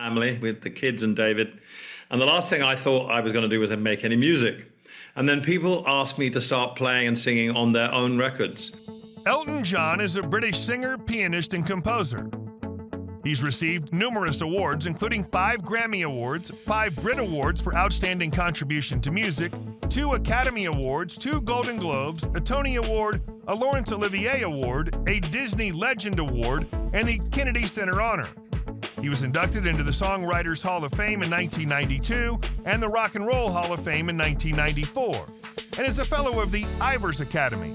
family with the kids and David. And the last thing I thought I was going to do was make any music. And then people asked me to start playing and singing on their own records. Elton John is a British singer, pianist, and composer. He's received numerous awards, including 5 Grammy Awards, 5 Brit Awards for Outstanding Contribution to Music, 2 Academy Awards, 2 Golden Globes, a Tony Award, a Laurence Olivier Award, a Disney Legend Award, and the Kennedy Center Honor. He was inducted into the Songwriters Hall of Fame in 1992 and the Rock and Roll Hall of Fame in 1994, and is a Fellow of the Ivors Academy.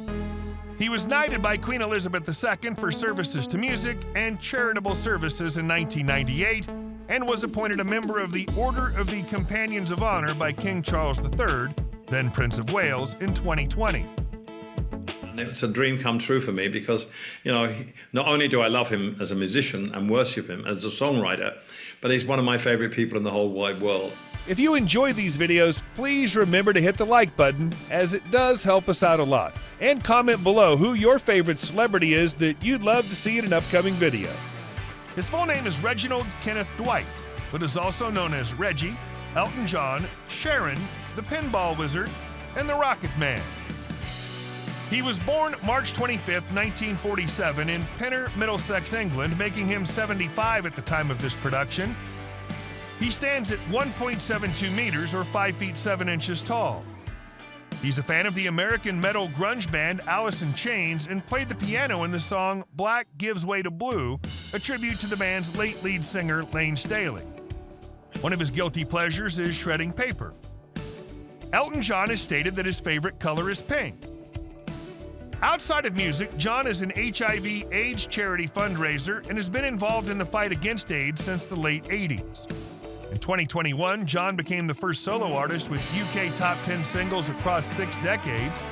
He was knighted by Queen Elizabeth II for services to music and charitable services in 1998 and was appointed a member of the Order of the Companions of Honor by King Charles III, then Prince of Wales, in 2020. And it's a dream come true for me because, not only do I love him as a musician and worship him as a songwriter, but he's one of my favorite people in the whole wide world. If you enjoy these videos, please remember to hit the like button, as it does help us out a lot. And comment below who your favorite celebrity is that you'd love to see in an upcoming video. His full name is Reginald Kenneth Dwight, but is also known as Reggie, Elton John, Sharon, the Pinball Wizard, and the Rocket Man. He was born March 25, 1947 in Penner, Middlesex, England, making him 75 at the time of this production. He stands at 1.72 meters or 5 feet 7 inches tall. He's a fan of the American metal grunge band Alice in Chains and played the piano in the song Black Gives Way to Blue, a tribute to the band's late lead singer Lane Staley. One of his guilty pleasures is shredding paper. Elton John has stated that his favorite color is pink. Outside of music, John is an HIV/AIDS charity fundraiser and has been involved in the fight against AIDS since the late 80s. In 2021, John became the first solo artist with UK top 10 singles across 6 decades.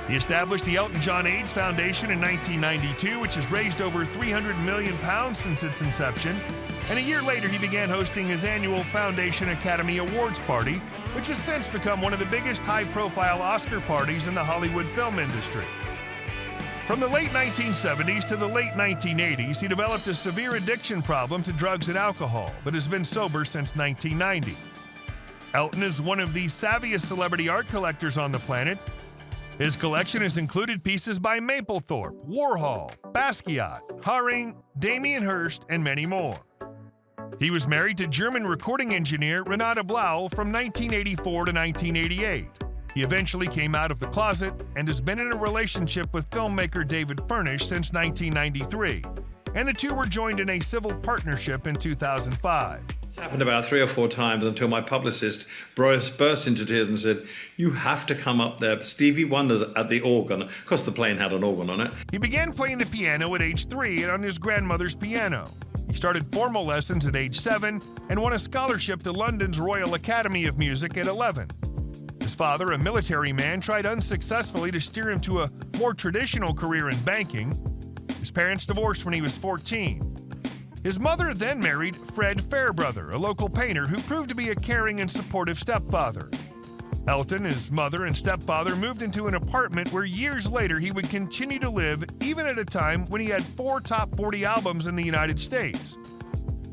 He established the Elton John AIDS Foundation in 1992, which has raised over £300 million since its inception. And a year later, he began hosting his annual Foundation Academy Awards party, which has since become one of the biggest high-profile Oscar parties in the Hollywood film industry. From the late 1970s to the late 1980s, he developed a severe addiction problem to drugs and alcohol, but has been sober since 1990. Elton is one of the savviest celebrity art collectors on the planet. His collection has included pieces by Mapplethorpe, Warhol, Basquiat, Haring, Damien Hirst, and many more. He was married to German recording engineer Renate Blau from 1984 to 1988. He eventually came out of the closet and has been in a relationship with filmmaker David Furnish since 1993, and the two were joined in a civil partnership in 2005. It's happened about 3 or 4 times until my publicist burst into tears and said, "You have to come up there." Stevie Wonder's at the organ. Of course, the plane had an organ on it. He began playing the piano at age 3 on his grandmother's piano. He started formal lessons at age 7 and won a scholarship to London's Royal Academy of Music at 11. His father, a military man, tried unsuccessfully to steer him to a more traditional career in banking. His parents divorced when he was 14. His mother then married Fred Fairbrother, a local painter who proved to be a caring and supportive stepfather. Elton, his mother, and stepfather moved into an apartment where years later he would continue to live, even at a time when he had 4 top 40 albums in the United States.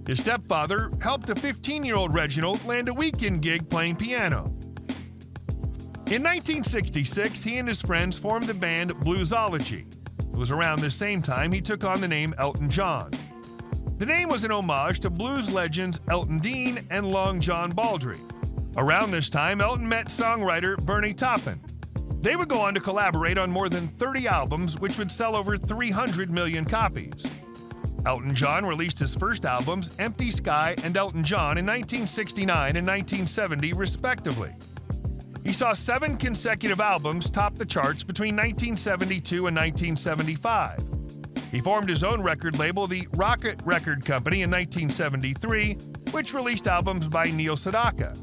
His stepfather helped a 15-year-old Reginald land a weekend gig playing piano. In 1966, he and his friends formed the band Bluesology. It was around this same time he took on the name Elton John. The name was an homage to blues legends Elton Dean and Long John Baldry. Around this time, Elton met songwriter Bernie Taupin. They would go on to collaborate on more than 30 albums, which would sell over 300 million copies. Elton John released his first albums, Empty Sky and Elton John, in 1969 and 1970, respectively. He saw 7 consecutive albums top the charts between 1972 and 1975. He formed his own record label, the Rocket Record Company, in 1973, which released albums by Neil Sedaka.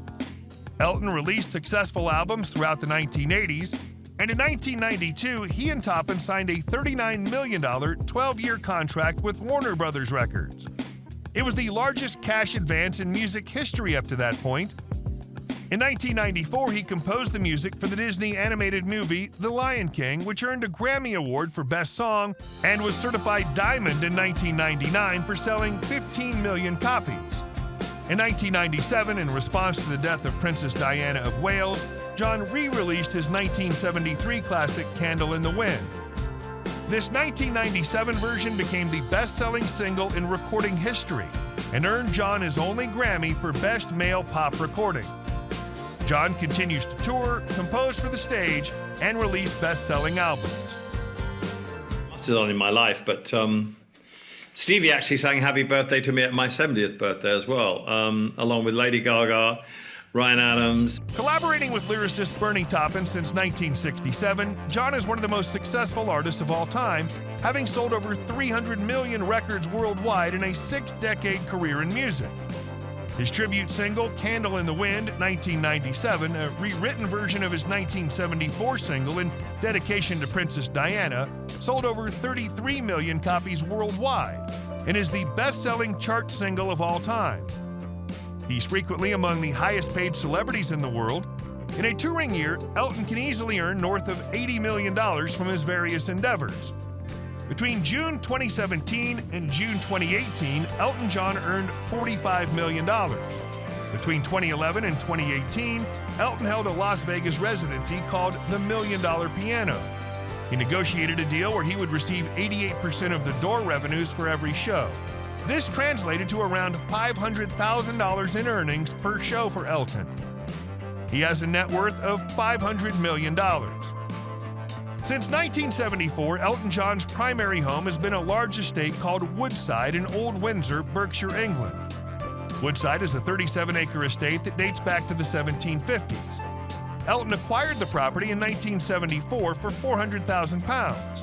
Elton released successful albums throughout the 1980s, and in 1992, he and Taupin signed a $39 million 12-year contract with Warner Brothers Records. It was the largest cash advance in music history up to that point. In 1994, he composed the music for the Disney animated movie The Lion King, which earned a Grammy Award for Best Song and was certified Diamond in 1999 for selling 15 million copies. In 1997, in response to the death of Princess Diana of Wales, John re-released his 1973 classic Candle in the Wind. This 1997 version became the best-selling single in recording history and earned John his only Grammy for Best Male Pop Recording. John continues to tour, compose for the stage, and release best-selling albums. This is on in my life, but Stevie actually sang Happy Birthday to me at my 70th birthday as well, along with Lady Gaga, Ryan Adams. Collaborating with lyricist Bernie Taupin since 1967, John is one of the most successful artists of all time, having sold over 300 million records worldwide in a 6-decade career in music. His tribute single, Candle in the Wind, 1997, a rewritten version of his 1974 single in dedication to Princess Diana, sold over 33 million copies worldwide and is the best-selling chart single of all time. He's frequently among the highest-paid celebrities in the world. In a touring year, Elton can easily earn north of $80 million from his various endeavors. Between June 2017 and June 2018, Elton John earned $45 million. Between 2011 and 2018, Elton held a Las Vegas residency called the $1 Million Piano. He negotiated a deal where he would receive 88% of the door revenues for every show. This translated to around $500,000 in earnings per show for Elton. He has a net worth of $500 million. Since 1974, Elton John's primary home has been a large estate called Woodside in Old Windsor, Berkshire, England. Woodside is a 37-acre estate that dates back to the 1750s. Elton acquired the property in 1974 for £400,000.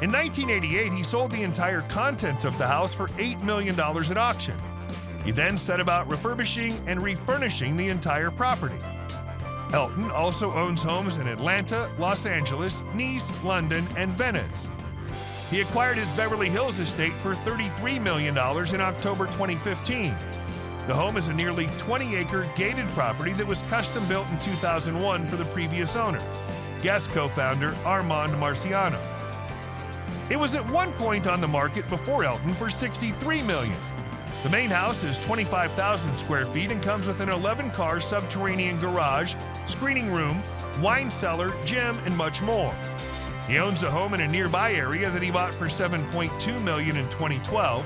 In 1988, he sold the entire contents of the house for $8 million at auction. He then set about refurbishing and refurnishing the entire property. Elton also owns homes in Atlanta, Los Angeles, Nice, London, and Venice. He acquired his Beverly Hills estate for $33 million in October 2015. The home is a nearly 20-acre gated property that was custom built in 2001 for the previous owner, Guest co-founder Armand Marciano. It was at one point on the market before Elton for $63 million. The main house is 25,000 square feet and comes with an 11-car subterranean garage, screening room, wine cellar, gym, and much more. He owns a home in a nearby area that he bought for $7.2 million in 2012.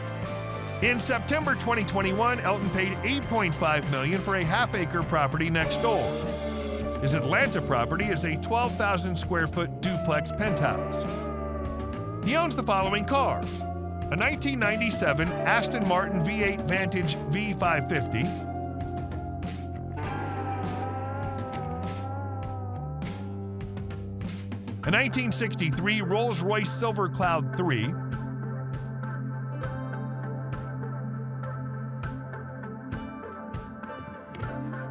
In September 2021, Elton paid $8.5 million for a half-acre property next door. His Atlanta property is a 12,000 square foot duplex penthouse. He owns the following cars: a 1997 Aston Martin V8 Vantage V550, a 1963 Rolls-Royce Silver Cloud 3, a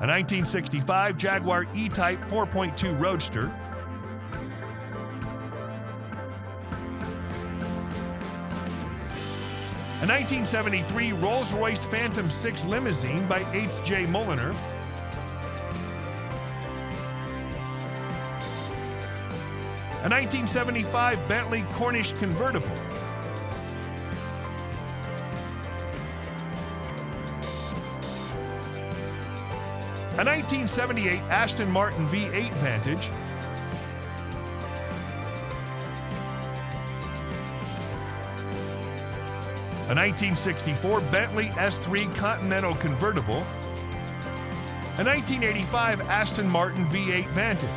1965 Jaguar E-Type 4.2 Roadster, a 1973 Rolls-Royce Phantom 6 Limousine by H.J. Mulliner, a 1975 Bentley Corniche convertible, a 1978 Aston Martin V8 Vantage, a 1964 Bentley S3 Continental convertible, a 1985 Aston Martin V8 Vantage,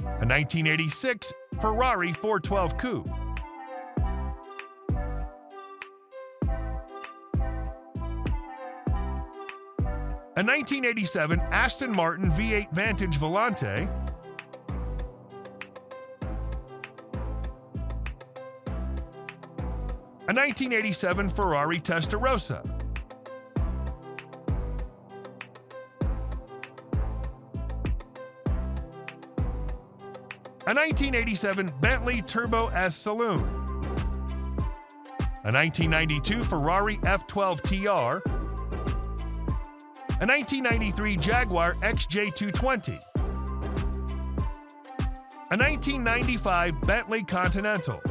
a 1986 Ferrari 412 Coupe, a 1987 Aston Martin V8 Vantage Volante, a 1987 Ferrari Testarossa, a 1987 Bentley Turbo S Saloon, a 1992 Ferrari F12 TR, a 1993 Jaguar XJ220, a 1995 Bentley Continental,